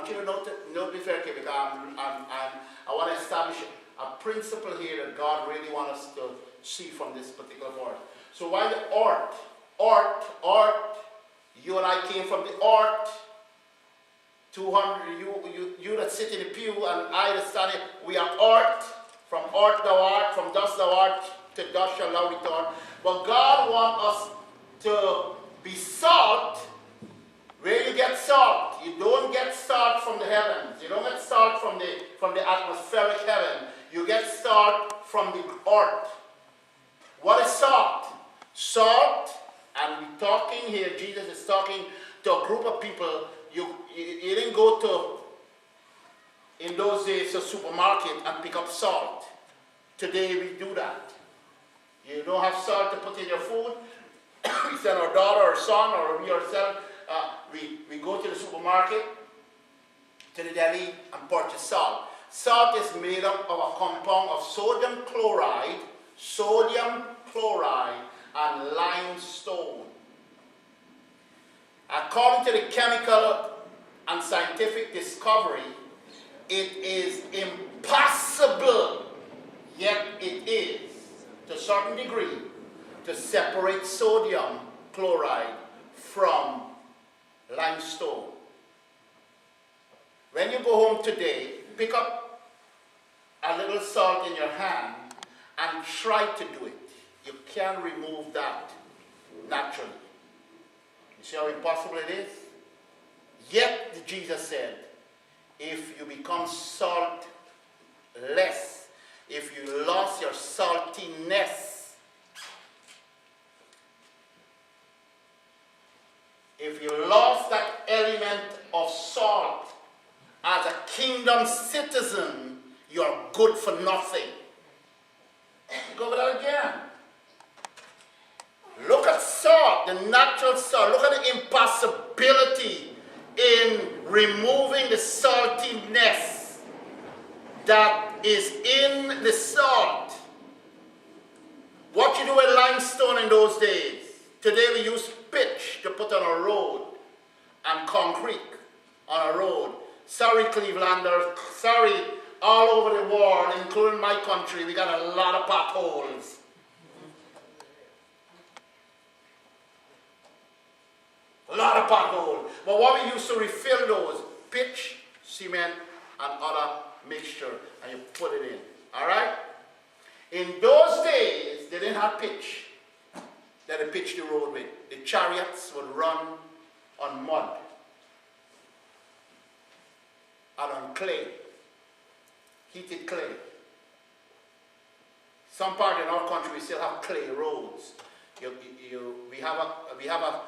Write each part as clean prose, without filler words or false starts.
want you to note this very carefully, because I want to establish a principle here that God really wants us to see from this particular verse. So why the art, you and I came from the art, 200, you that sit in the pew and I that stand here, we are art, from art thou art, from dust thou art, to dust shall thou return. But God wants us to be salt. Where you get salt? You don't get salt from the heavens. You don't get salt from the atmospheric heaven. You get salt from the earth. What is salt? Salt, and we're talking here, Jesus is talking to a group of people. You didn't go to, in those days, a supermarket and pick up salt. Today we do that. You don't have salt to put in your food. We send our daughter or son or we ourselves, we go to the supermarket, to the deli, and purchase salt. Salt is made up of a compound of sodium chloride, and limestone. According to the chemical and scientific discovery, it is impossible, yet it is, to a certain degree, to separate sodium chloride from limestone. When you go home today, pick up a little salt in your hand and try to do it. You can't remove that naturally. You see how impossible it is? Yet, Jesus said, if you become saltless, if you lost your saltiness, if you lost that element of salt as a kingdom citizen, you are good for nothing. Go over that again. Look at salt, the natural salt. Look at the impossibility in removing the saltiness that is in the salt. What you do with limestone in those days? Today we use pitch to put on a road and concrete on a road. Sorry, Clevelanders. Sorry, all over the world, including my country, we got a lot of potholes. A lot of potholes. But what we used to refill those, pitch, cement, and other mixture, and you put it in. All right? In those days, they didn't have pitch that they pitched the road with. The chariots would run on mud and on clay, heated clay. Some part in our country we still have clay roads. We have a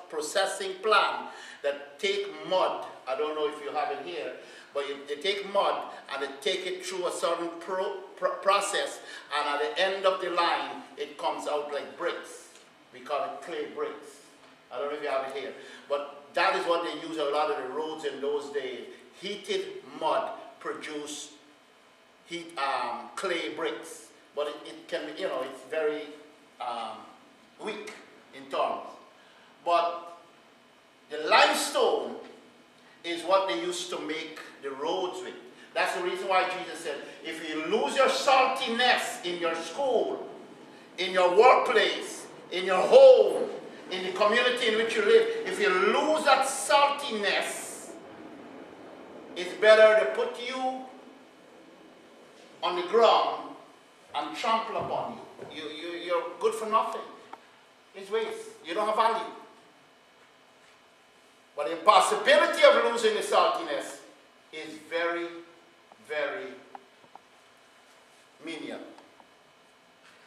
processing plant that take mud. I don't know if you have it here, but they take mud and they take it through a certain process, and at the end of the line it comes out like bricks. We call it clay bricks. I don't know if you have it here, but that is what they use a lot of the roads in those days. Heated mud produce clay bricks, but it can be, it's very weak in terms. But the limestone is what they used to make the roads with. That's the reason why Jesus said, if you lose your saltiness in your school, in your workplace, in your home, in the community in which you live, if you lose that saltiness, it's better to put you on the ground and trample upon you. You're good for nothing. It's waste. You don't have value. But the impossibility of losing the saltiness is very, very minimal.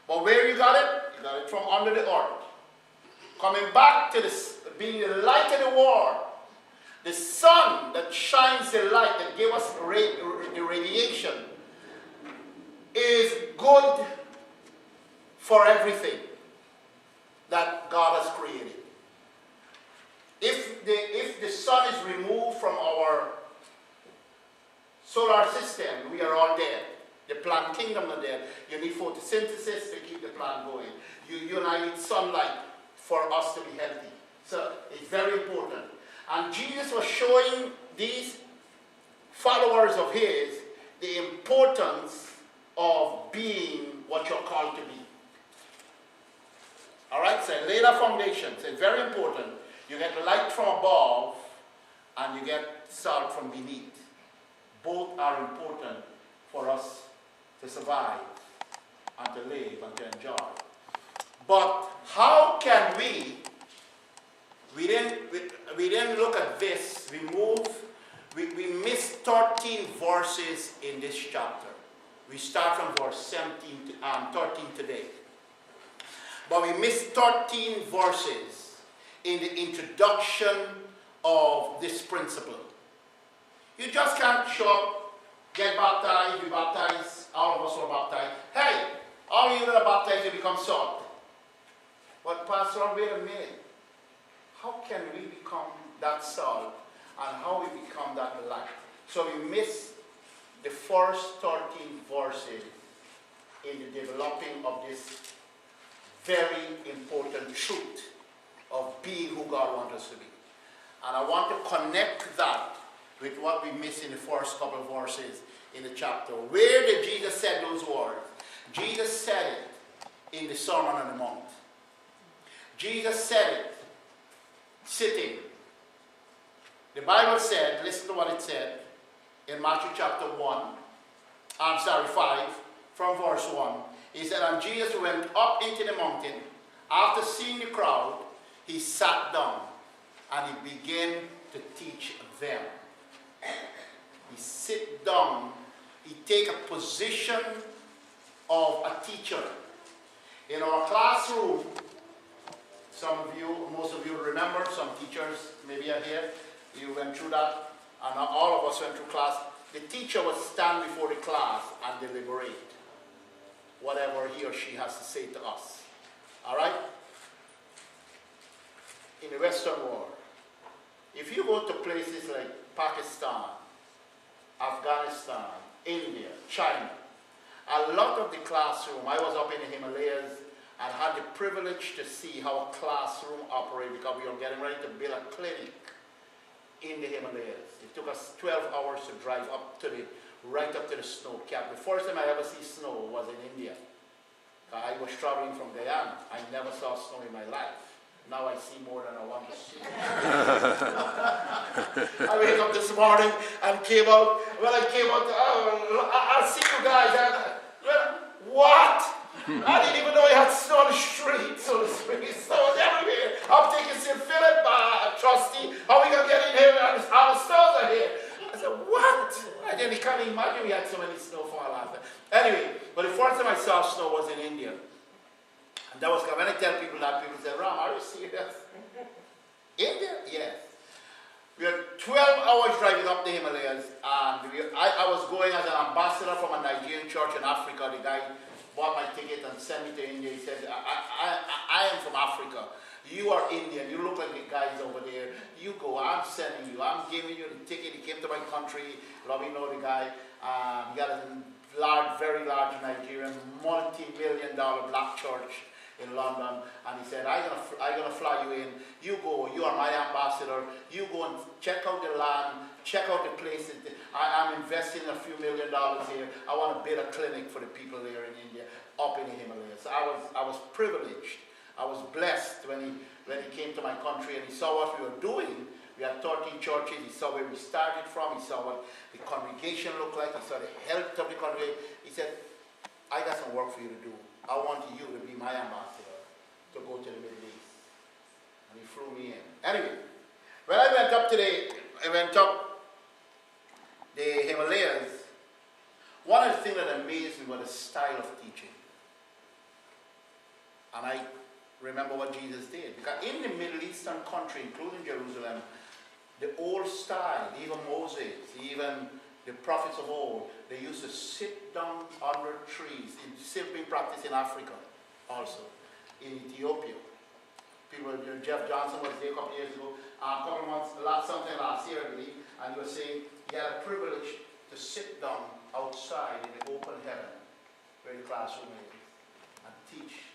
But where you got it? You got it from under the earth. Coming back to this, being the light of the world, the sun that shines the light, that gave us the radiation, is good for everything that God has created. If the sun is removed from our solar system, we are all dead. The plant kingdom are dead. You need photosynthesis to keep the plant going. You and I need sunlight for us to be healthy. So it's very important. And Jesus was showing these followers of his the importance of being what you're called to be. All right, so lay the foundation. So it's very important. You get light from above and you get salt from beneath. Both are important for us to survive and to live and to enjoy. But how can we didn't look at this, we missed 13 verses in this chapter. We start from verse 13 today. But we missed 13 verses in the introduction of this principle. You just can't show up, get baptized, be baptized, all of us were baptized. Hey, all you that are baptized, you become salt. But Pastor, wait a minute. How can we become that salt and how we become that light? So we miss the first 13 verses in the developing of this very important truth of being who God wants us to be. And I want to connect that with what we missed in the first couple of verses in the chapter. Where did Jesus say those words? Jesus said it in the Sermon on the Mount. Jesus said it sitting. The Bible said, listen to what it said in Matthew chapter 5, from verse 1. He said, and Jesus went up into the mountain. After seeing the crowd, he sat down and he began to teach them. He sit down, he take a position of a teacher. In our classroom, most of you remember, some teachers maybe are here, you went through that, and all of us went through class. The teacher would stand before the class and deliberate whatever he or she has to say to us. All right? In the Western world, if you go to places like Pakistan, Afghanistan, India, China, a lot of the classroom, I was up in the Himalayas and had the privilege to see how a classroom operates because we were getting ready to build a clinic in the Himalayas. It took us 12 hours to drive right up to the snow cap. The first time I ever see snow was in India. I was traveling from Guyana. I never saw snow in my life. Now I see more than I want to see. I wake up this morning and came out. When I came out, I'll see you guys. What? I didn't even know he had snow on the street, so to speak. Snow was everywhere. I'm thinking, StPhilip, trustee, how are we going to get in here? All the snows are here. I said, what? I didn't can't imagine we had so many snowfall out there. Anyway, but the first time I saw snow was in India. And that was when I tell people that, people say, Ram, are you serious? India? Yes. We had 12 hours driving up the Himalayas, and I was going as an ambassador from a Nigerian church in Africa. The guy bought my ticket and sent me to India. He said, I am from Africa. You are Indian. You look like the guys over there. You go. I'm sending you. I'm giving you the ticket. He came to my country. Let me know the guy. He got a very large Nigerian, multi-million-dollar black church in London, and he said, I'm gonna fly you in. You go. You are my ambassador. You go and check out the land, check out the places. I'm investing a few $1 million here. I want to build a clinic for the people there in India, up in the Himalayas. So I was privileged. I was blessed when he came to my country and he saw what we were doing. We had 13 churches. He saw where we started from. He saw what the congregation looked like. He saw the health of the congregation. He said, I got some work for you to do. I want you to be my ambassador to go to the Middle East. And he flew me in. Anyway, when I went up the Himalayas, one of the things that amazed me was the style of teaching. And I remember what Jesus did. Because in the Middle Eastern country, including Jerusalem, the old style, even Moses, even the prophets of old, they used to sit down under trees. It's still being practiced in Africa also, in Ethiopia. People, Jeff Johnson was there a couple years ago, sometime last year, I believe, and he was saying he had a privilege to sit down outside in the open heaven, where the classroom is, and teach